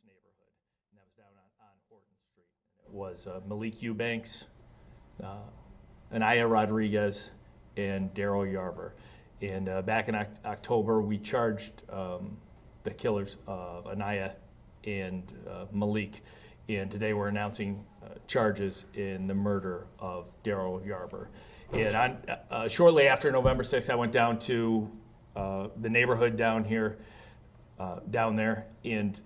neighborhood, and that was down on Horton Street. It was Malik Eubanks, Anaya Rodriguez, and Daryl Yarber. And back in October, we charged the killers of Anaya and Malik. And today we're announcing charges in the murder of Daryl Yarber. And shortly after November 6th, I went down to the neighborhood down here, down there, and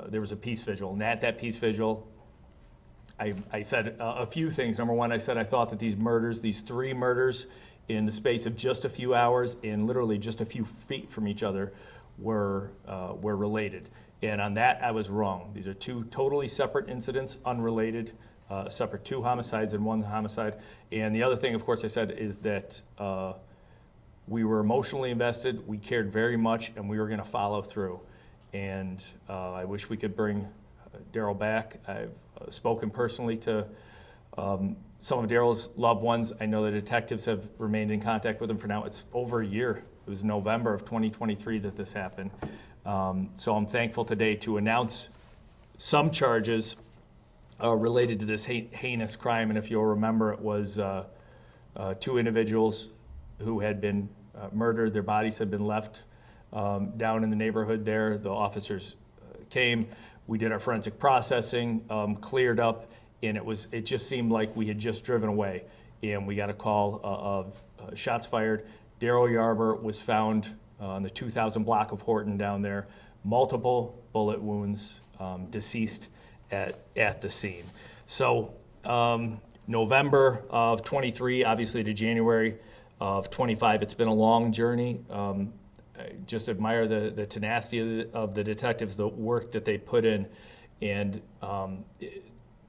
there was a peace vigil. And at that peace vigil, I said a few things. Number one, I said I thought that these murders, these three murders in the space of just a few hours and literally just a few feet from each other were related. And on that, I was wrong. These are two totally separate incidents, unrelated, separate two homicides and one homicide. And the other thing, of course, I said is that we were emotionally invested, we cared very much, and we were gonna follow through. And I wish we could bring Daryl back. I've spoken personally to some of Daryl's loved ones. I know the detectives have remained in contact with him for now. It's over a year. It was November of 2023 that this happened. So I'm thankful today to announce some charges related to this heinous crime. And if you'll remember, it was two individuals who had been murdered. Their bodies had been left down in the neighborhood there. The officers came. We did our forensic processing, cleared up, and it just seemed like we had just driven away. And we got a call of shots fired. Daryl Yarber was found on the 2000 block of Horton down there, multiple bullet wounds, deceased at the scene. So November of 23, obviously to January of 25, it's been a long journey. I just admire the tenacity of the detectives, the work that they put in, and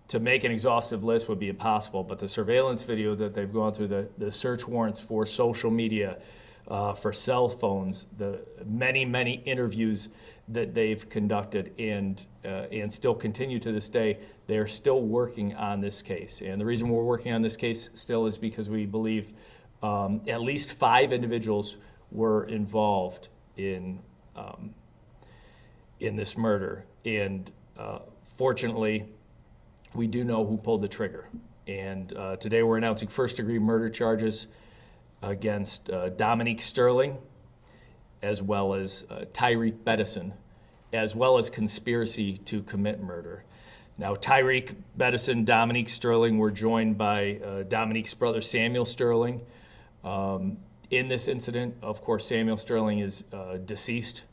to make an exhaustive list would be impossible, but the surveillance video that they've gone through, the search warrants for social media, for cell phones, the many interviews that they've conducted and still continue to this day, they're still working on this case. And the reason we're working on this case still is because we believe at least 5 individuals were involved in this murder. And fortunately, we do know who pulled the trigger. And today we're announcing first-degree murder charges against Dominique Sterling, as well as Tyreek Bettison, as well as conspiracy to commit murder. Now, Tyreek Bettison, Dominique Sterling were joined by Dominique's brother, Samuel Sterling. In this incident, of course, Samuel Sterling is deceased.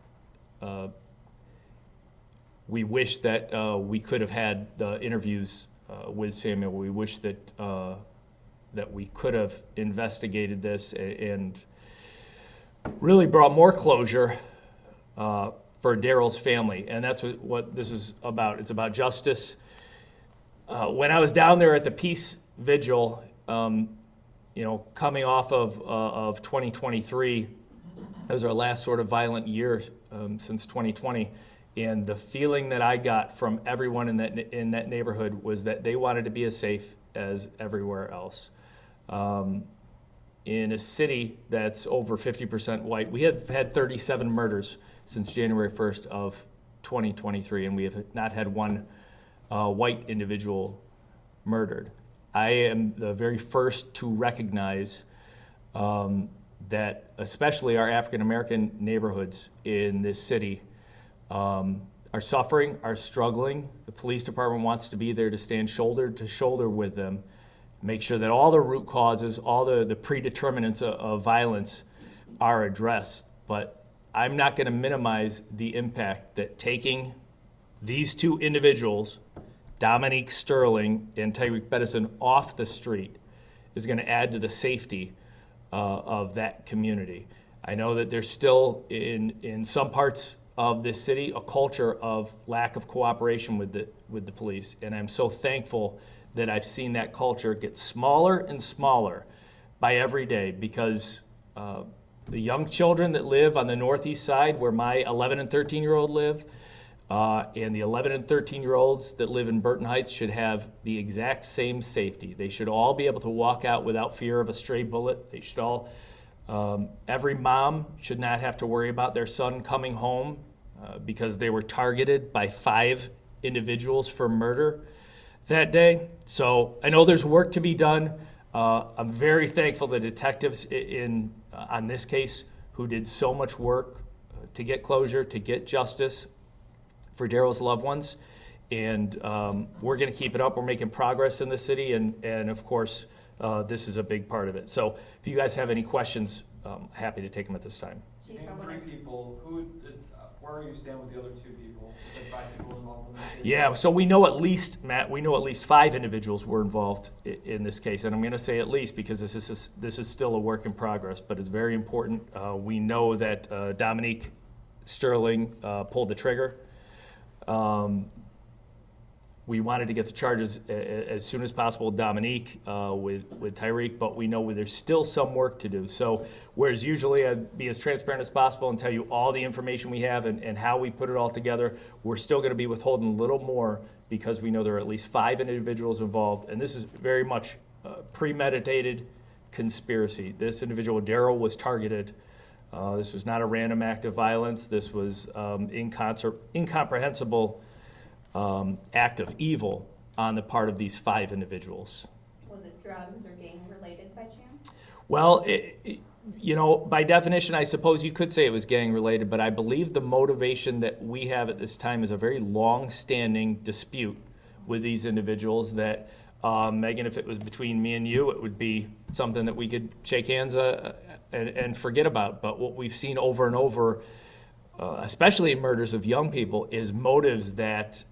We wish that we could have had the interviews with Samuel. We wish that that we could have investigated this and really brought more closure for Daryl's family. And that's what this is about. It's about justice. When I was down there at the peace vigil, coming off of 2023, that was our last sort of violent year since 2020. And the feeling that I got from everyone in that neighborhood was that they wanted to be as safe as everywhere else. In a city that's over 50% white, we have had 37 murders since January 1st of 2023, and we have not had one white individual murdered. I am the very first to recognize that especially our African-American neighborhoods in this city are suffering, are struggling. The police department wants to be there to stand shoulder to shoulder with them, make sure that all the root causes, all the predeterminants of violence are addressed. But I'm not going to minimize the impact that taking these two individuals, Dominique Sterling and Tyreek Bettison, off the street is going to add to the safety of that community. I know that there's still, in some parts of this city, a culture of lack of cooperation with the police, and I'm so thankful that I've seen that culture get smaller and smaller by every day, because the young children that live on the northeast side, where my 11 and 13-year-old live, and the 11 and 13-year-olds that live in Burton Heights should have the exact same safety. They should all be able to walk out without fear of a stray bullet. They should all, every mom should not have to worry about their son coming home because they were targeted by 5 individuals for murder that day. So I know there's work to be done. I'm very thankful the detectives on this case who did so much work to get closure, to get justice for Daryl's loved ones. And we're going to keep it up. We're making progress in the city, and of course, this is a big part of it. So if you guys have any questions, happy to take them at this time. You named 3 people. Where are you stand with the other 2 people? You said 5 people involved in this case? Yeah, so we know at least, Matt, 5 individuals were involved in this case. And I'm going to say at least because this is still a work in progress, but it's very important. We know that Dominique Sterling pulled the trigger. We wanted to get the charges as soon as possible with Dominique, with Tyreek, but we know there's still some work to do. So whereas usually I'd be as transparent as possible and tell you all the information we have and how we put it all together, we're still going to be withholding a little more because we know there are at least 5 individuals involved. And this is very much premeditated conspiracy. This individual, Daryl, was targeted. This was not a random act of violence. This was incomprehensible act of evil on the part of these 5 individuals. Was it drugs or gang related by chance? Well, by definition, I suppose you could say it was gang related, but I believe the motivation that we have at this time is a very long-standing dispute with these individuals that, Megan, if it was between me and you, it would be something that we could shake hands and forget about. But what we've seen over and over, especially in murders of young people, is motives that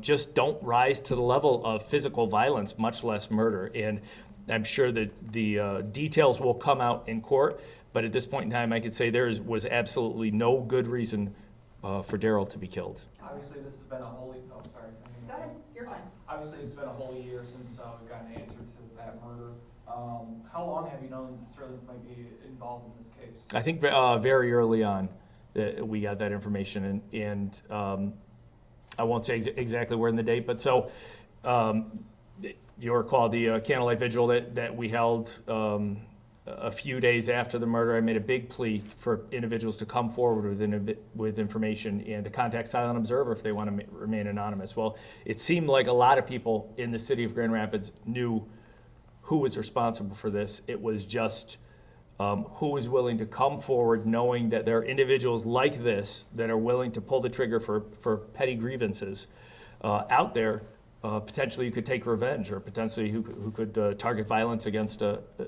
just don't rise to the level of physical violence, much less murder. And I'm sure that the details will come out in court, but at this point in time, I could say was absolutely no good reason for Daryl to be killed. Obviously, this has been a whole. Oh, sorry. Go ahead, you're fine. Obviously, it's been a whole year since we've gotten an answer to that murder. How long have you known Sterling's might be involved in this case? I think very early on. We got that information, and I won't say exactly where in the date, but so you recall the candlelight vigil that we held a few days after the murder. I made a big plea for individuals to come forward with information and to contact Silent Observer if they want to remain anonymous. Well, it seemed like a lot of people in the city of Grand Rapids knew who was responsible for this. It was just who is willing to come forward knowing that there are individuals like this that are willing to pull the trigger for petty grievances out there. Potentially you could take revenge, or potentially who could target violence against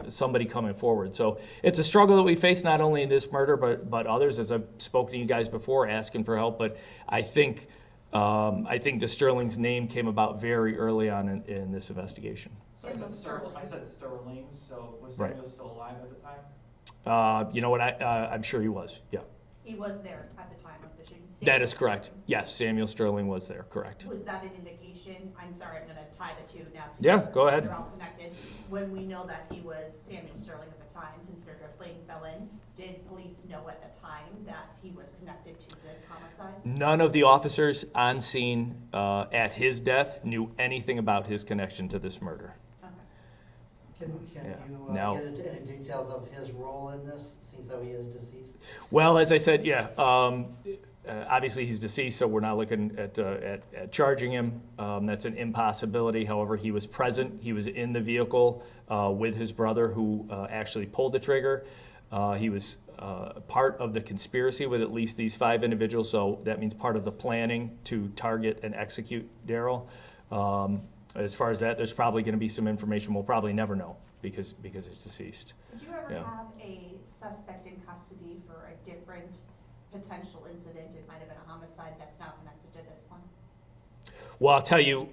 somebody coming forward. So it's a struggle that we face not only in this murder but others, as I've spoken to you guys before asking for help. But I think the Sterling's name came about very early on in this investigation. So I said Sterling, so was Right. Samuel still alive at the time? You know what? I'm sure he was. Yeah. He was there at the time of the shooting. That is correct. Yes, Samuel Sterling was there. Correct. Was that an indication? I'm sorry, I'm going to tie the two now together. Yeah, go ahead. They're all connected. When we know that he was Samuel Sterling at the time, considered a fleeing felon, did police know at the time that he was connected to this homicide? None of the officers on scene at his death knew anything about his connection to this murder. Okay. Can Yeah. you Now- get into any details of his role in this, since though he is deceased? Well, as I said, yeah. Obviously, he's deceased, so we're not looking at charging him. That's an impossibility. However, he was present. He was in the vehicle with his brother, who actually pulled the trigger. He was part of the conspiracy with at least these 5 individuals, so that means part of the planning to target and execute Daryl. As far as that, there's probably going to be some information we'll probably never know because he's deceased. Did you ever Yeah. have a suspect in custody for a different potential incident? It might have been a homicide that's now connected to this one. Well, I'll tell you,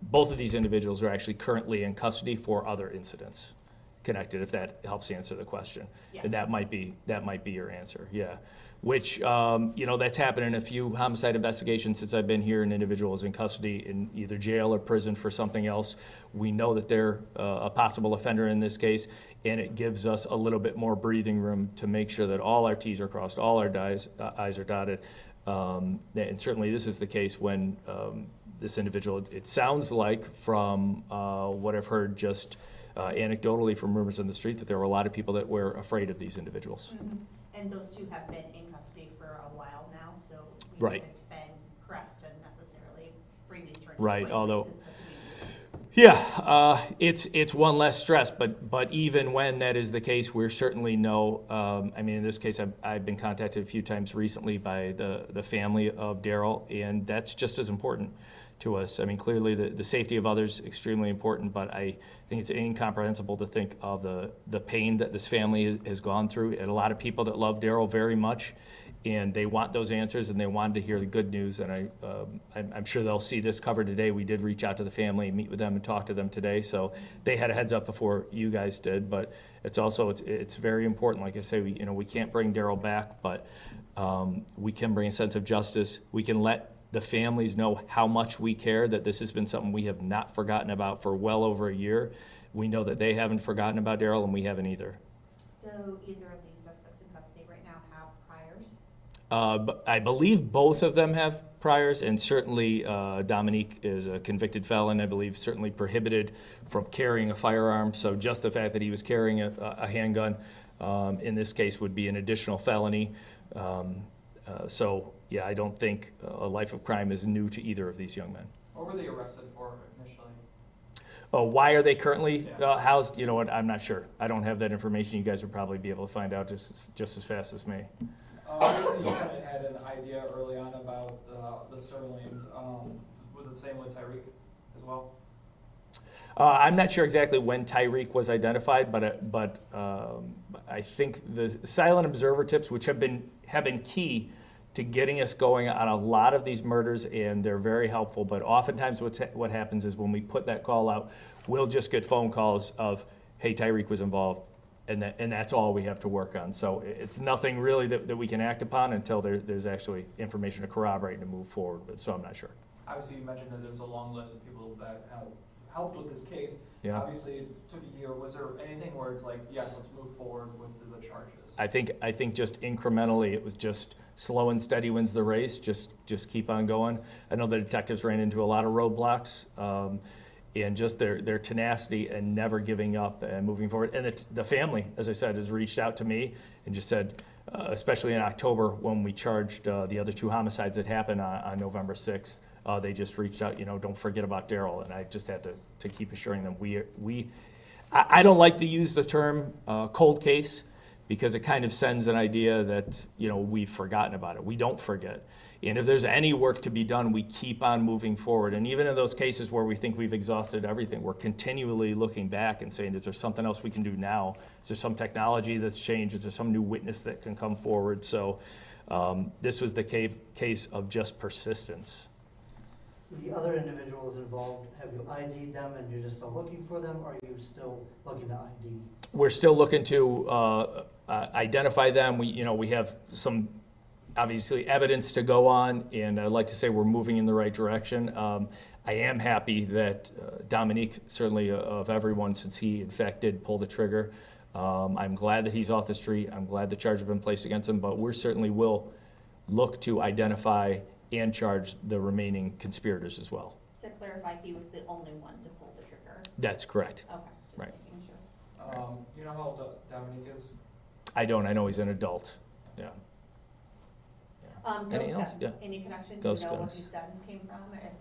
both of these individuals are actually currently in custody for other incidents connected, if that helps answer the question. Yes. And that might be your answer, yeah. Which, that's happened in a few homicide investigations since I've been here. An individual is in custody in either jail or prison for something else. We know that they're a possible offender in this case, and it gives us a little bit more breathing room to make sure that all our T's are crossed, all our I's are dotted. And certainly this is the case when this individual, it sounds like from what I've heard just anecdotally from rumors in the street, that there were a lot of people that were afraid of these individuals. Mm-hmm. And those two have been in custody for a while now, so we Right. haven't been pressed to necessarily Right, quickly although- because the community- Yeah, it's one less stress, but even when that is the case, we're certainly I mean, in this case, I've been contacted a few times recently by the family of Daryl, and that's just as important to us. I mean, clearly, the safety of others extremely important, but I think it's incomprehensible to think of the pain that this family has gone through, and a lot of people that love Daryl very much, and they want those answers, and they wanted to hear the good news, and I'm sure they'll see this covered today. We did reach out to the family, meet with them, and talk to them today, so they had a heads up before you guys did, but it's very important. Like I say, we can't bring Daryl back, but we can bring a sense of justice. We can let the families know how much we care, that this has been something we have not forgotten about for well over a year. We know that they haven't forgotten about Daryl, and we haven't either. Do either of these suspects in custody right now have priors? But I believe both of them have priors, and certainly Dominique is a convicted felon, I believe, certainly prohibited from carrying a firearm. So just the fact that he was carrying a handgun in this case would be an additional felony. So, yeah, I don't think a life of crime is new to either of these young men. What were they arrested for initially? Why are they currently Yeah. housed? You know what, I'm not sure. I don't have that information. You guys would probably be able to find out just as fast as me. Obviously, you kind of had an idea early on about the Sterlings. Was it the same with Tyreek as well? I'm not sure exactly when Tyreek was identified, but I think the silent observer tips, which have been key to getting us going on a lot of these murders, and they're very helpful. But oftentimes, what happens is when we put that call out, we'll just get phone calls of, "Hey, Tyreek was involved," and that's all we have to work on. So it's nothing really that we can act upon until there's actually information to corroborate and to move forward with. So I'm not sure. Obviously, you mentioned that there was a long list of people that have helped with this case. Yeah. Obviously, it took a year. Was there anything where it's like, yes, let's move forward with the charges? I think just incrementally, it was just slow and steady wins the race. Just keep on going. I know the detectives ran into a lot of roadblocks, and just their tenacity and never giving up and moving forward. And the family, as I said, has reached out to me and just said, especially in October when we charged the other two homicides that happened on November 6th, they just reached out, don't forget about Daryl. And I just had to keep assuring them I don't like to use the term cold case, because it kind of sends an idea that, we've forgotten about it. We don't forget. And if there's any work to be done, we keep on moving forward. And even in those cases where we think we've exhausted everything, we're continually looking back and saying, is there something else we can do now? Is there some technology that's changed? Is there some new witness that can come forward? So this was the case of just persistence. The other individuals involved, have you ID'd them and you're just still looking for them, or are you still looking to ID? We're still looking to identify them. We have some, obviously, evidence to go on, and I'd like to say we're moving in the right direction. I am happy that Dominique, certainly of everyone, since he in fact did pull the trigger, I'm glad that he's off the street. I'm glad the charge has been placed against him, but we certainly will look to identify and charge the remaining conspirators as well. To clarify, he was the only one to pull the trigger. That's correct. Okay, just Right. making sure. You know how old Dominique is? I don't. I know he's an adult. Yeah. Ghost Anything else? guns, Yeah. any connection? Ghost Do you know guns. where these guns came from,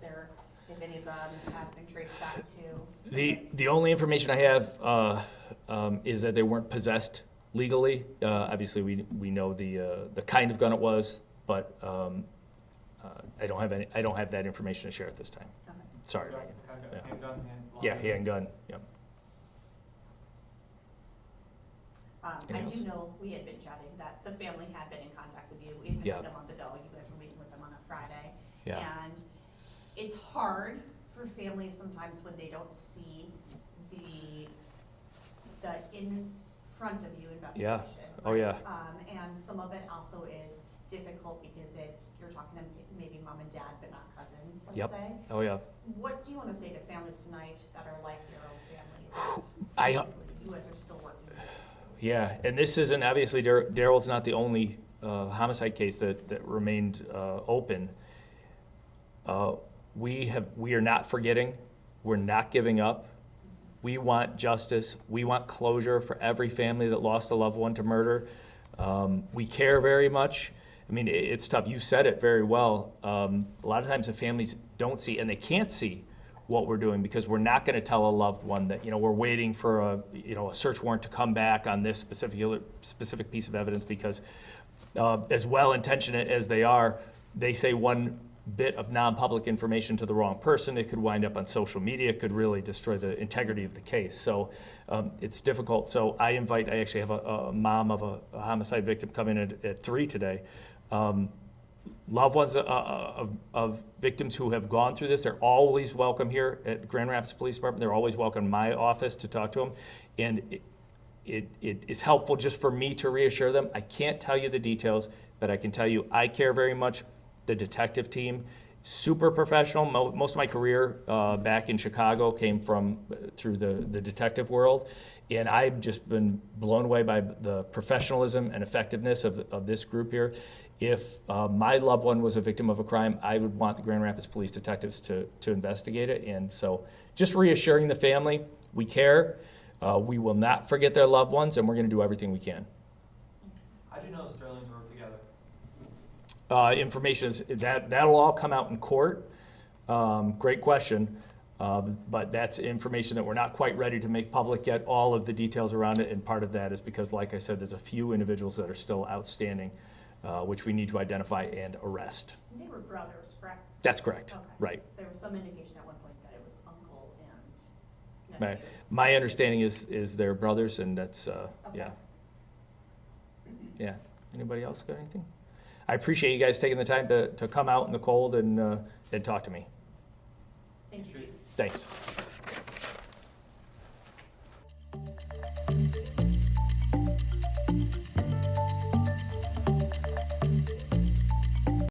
or if any of them have been traced back to? The only information I have is that they weren't possessed legally. Obviously, we know the kind of gun it was, but I don't have that information to share at this time. Okay. Sorry. Kind Yeah. of handgun, long Yeah, gun? handgun. Yep. I Anything do else? know, we had been chatting, that the family had been in contact with you, even Yeah. a month ago, you guys were meeting with them on a Friday. Yeah. And it's hard for families sometimes when they don't see the in front of you Yeah. investigation. Oh, yeah. And some of it also is difficult because you're talking to maybe mom and dad, but not cousins, let's Yep. say. Oh, yeah. What do you want to say to families tonight that are like Daryl's family? I- that basically you guys are still working these cases? Yeah, and this isn't, obviously, Daryl's not the only homicide case that remained open. We are not forgetting. We're not giving up. We want justice. We want closure for every family that lost a loved one to murder. We care very much. I mean, it's tough. You said it very well. A lot of times the families don't see, and they can't see what we're doing because we're not going to tell a loved one that, we're waiting for a search warrant to come back on this specific piece of evidence because as well-intentioned as they are, they say one bit of non-public information to the wrong person, it could wind up on social media, it could really destroy the integrity of the case. So it's difficult. So I actually have a mom of a homicide victim coming in at 3 today. Loved ones of victims who have gone through this, they're always welcome here at the Grand Rapids Police Department. They're always welcome in my office to talk to them. And it is helpful just for me to reassure them. I can't tell you the details, but I can tell you I care very much. The detective team, super professional. Most of my career back in Chicago came through the detective world. And I've just been blown away by the professionalism and effectiveness of this group here. If my loved one was a victim of a crime, I would want the Grand Rapids Police detectives to investigate it. And so just reassuring the family, we care. We will not forget their loved ones, and we're going to do everything we can. How do you know the Sterlings work together? Information is that'll all come out in court. Great question. But that's information that we're not quite ready to make public yet, all of the details around it, and part of that is because, like I said, there's a few individuals that are still outstanding, which we need to identify and arrest. They were brothers, correct? That's correct, Okay. right. There was some indication at one point that it was uncle and My, nephew. my understanding is they're brothers, and that's, Okay. yeah. Yeah. Anybody else got anything? I appreciate you guys taking the time to come out in the cold and talk to me. Thank you. Thanks.